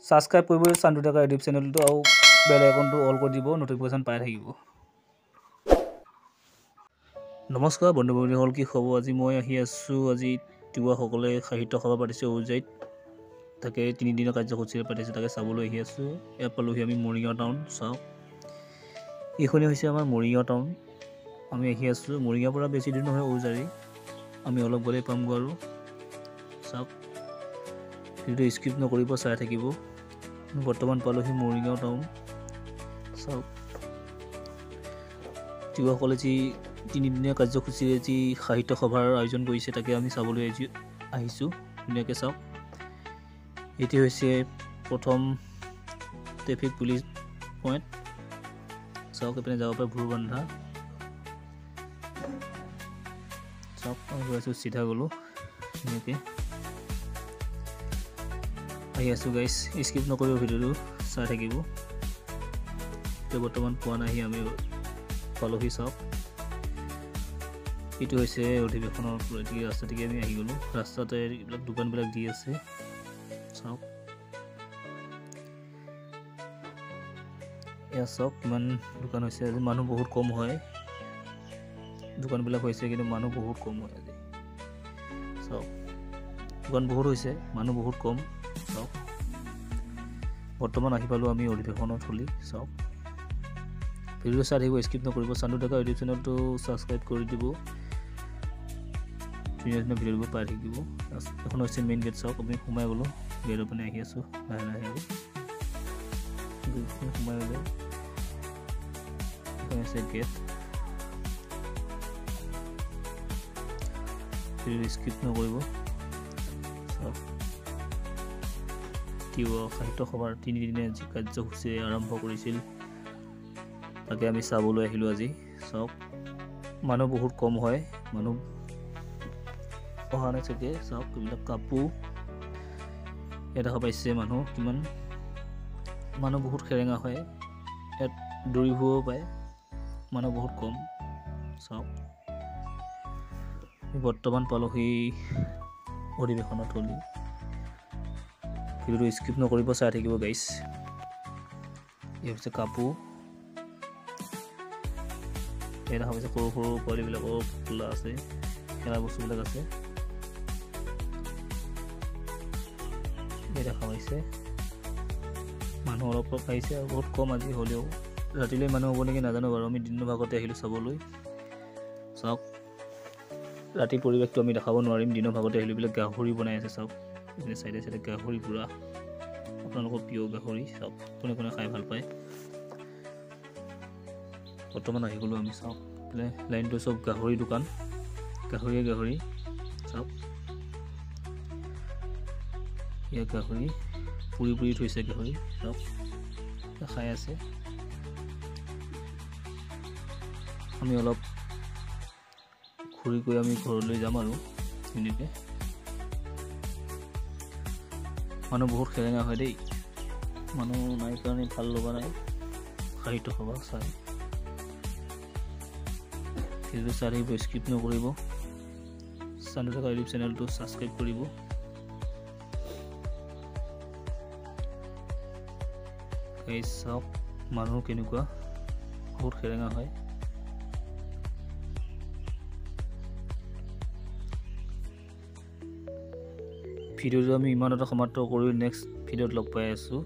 Subscribe কৰিব চান্দু ডেকা YouTube চেনেলটো আৰু বেল আইকনটো অল কৰি দিব নটিফিকেশ্যন পাই থাকিব। নমস্কাৰ বন্ধু বান্ধৱীসকল, কি খবৰ? আজি মই আহি আছোঁ। আজি তিৱাসকলে সাহিত্য সভা পাতিছে উজাইত, তাকে 3 দিনৰ কাৰ্যসূচীৰে পাতিছে, তাকে চাবলৈ আহি আছোঁ। ইয়াত পালোহি আমি মৰিগাঁও টাউন। চাওক, এইখনেই হৈছে আমাৰ মৰিগাঁও টাউন। আমি আহি আছোঁ মৰিগাঁৱৰ পৰা বেছি দূৰ নহয়, উজাৰি আমি অলপ গ'লেই পামগৈ। আৰু চাওক, ভিডিঅ'টো স্কিপ নকৰিব, চাই থাকিব। বৰ্তমান পালোহি মৰিগাঁও টাউন। চাওক, তিৱাসকলে যি 3 দিনীয়া কাৰ্যসূচীৰে যি সাহিত্য সভাৰ আয়োজন কৰিছে, তাকে আমি চাবলৈ আহিছোঁ। ধুনীয়াকৈ চাওক, এটি হৈছে প্ৰথম ট্ৰেফিক পুলিচ পইণ্ট। চাওক, এইপিনে যাব পাৰে ভুৰবান্ধা। চাওক, আমি গৈ আছোঁ, চিধা গ'লোঁ ধুনীয়াকৈ আহি আছোঁ। গাইজ, স্কিপ নকৰিব, ভিডিঅ'টো চাই থাকিব। এতিয়া বৰ্তমান পোৱা নাই, আমি পালোহি। চাওক, এইটো হৈছে অধিৱেশনৰ ৰাস্তাটিকে আমি আহি গ'লোঁ। ৰাস্তাতে এইবিলাক দোকানবিলাক দি আছে। চাওক, এয়া চাওক কিমান দোকান হৈছে। আজি মানুহ বহুত কম হয়, দোকানবিলাক হৈছে কিন্তু মানুহ বহুত কম হয় আজি। চাওক, দোকান বহুত হৈছে, মানুহ বহুত কম। চাওক, বৰ্তমান আহি পালোঁ আমি অধিৱেশনৰ থলী। চাওক, ভিডিঅ' চাই থাকিব, স্কিপ নকৰিব। চান্দু ডেকা ইউটিউব চেনেলটো ছাবস্ক্ৰাইব কৰি দিব, ধুনীয়া ধুনীয়া ভিডিঅ'বোৰ পাই থাকিব। এখন হৈছে মেইন গেট। চাওক, আমি সোমাই গ'লোঁ, গেটৰ পিনে আহি আছোঁ লাহে লাহে। আৰু সোমাই গ'লে এখন হৈছে গেট। ভিডিঅ' স্কিপ নকৰিব। চাওক, তিৱা সাহিত্য সভাৰ 3 দিনীয়া যি কাৰ্যসূচী আৰম্ভ কৰিছিল, তাকে আমি চাবলৈ আহিলোঁ আজি। চাওক, মানুহ বহুত কম হয়, মানুহ অহা নাই চাগে। চাওক, এইবিলাক কাপোৰ ইয়াত দেখা পাইছে। মানুহ কিমান, মানুহ বহুত সেৰেঙা হয়, ইয়াত দৌৰি ফুৰিব পাৰে, মানুহ বহুত কম। চাওক, বৰ্তমান পালোহি অধিৱেশনৰ থলী। ভিডিঅ'টো স্কিপ নকৰিব, চাই থাকিব গাইজ। এই হৈছে কাপোৰ, এই দেখা পাইছে সৰু সৰু পোৱালিবিলাকৰ খোলা আছে, খেলা বস্তুবিলাক আছে। এই দেখা পাইছে মানুহ অলপ অলপ আহিছে আৰু বহুত কম আজি। হ'লেও ৰাতিলৈ মানুহ হ'ব নেকি নাজানো বাৰু, আমি দিনৰ ভাগতে আহিলোঁ চাবলৈ। চাওক, ৰাতিৰ পৰিৱেশটো আমি দেখাব নোৱাৰিম, দিনৰ ভাগতে আহিলোঁ। এইবিলাক গাহৰি বনাই আছে। চাওক, এইপিনে চাইডে চাইডে গাহৰি পুৰা, আপোনালোকৰ প্ৰিয় গাহৰি। চাওক, কোনে কোনে খাই ভাল পায়। বৰ্তমান আহি গ'লোঁ আমি। চাওক, লাইনটো চব গাহৰি দোকান, গাহৰিয়ে গাহৰি। চাওক, ইয়াত গাহৰি পুৰি পুৰি থৈছে গাহৰি। চাওক, খাই আছে। আমি অলপ ঘূৰি গৈ আমি ঘৰলৈ যাম আৰু ধুনীয়াকৈ। মানুহ বহুত সেৰেঙা হয় দেই, মানুহ নাই কাৰণে ভাল লগা নাই সাহিত্য সভা চাই। ভিডিঅ'টো চাই থাকিব, স্কিপ নকৰিব। চান্দু ডেকা ইউটিউব চেনেলটো ছাবস্ক্ৰাইব কৰিব। চাওক, মানুহ কেনেকুৱা, বহুত সেৰেঙা হয়। ভিডিঅ'টো আমি ইমানতে সমাপ্ত কৰি নেক্সট ভিডিঅ'ত লগ পাই আছোঁ।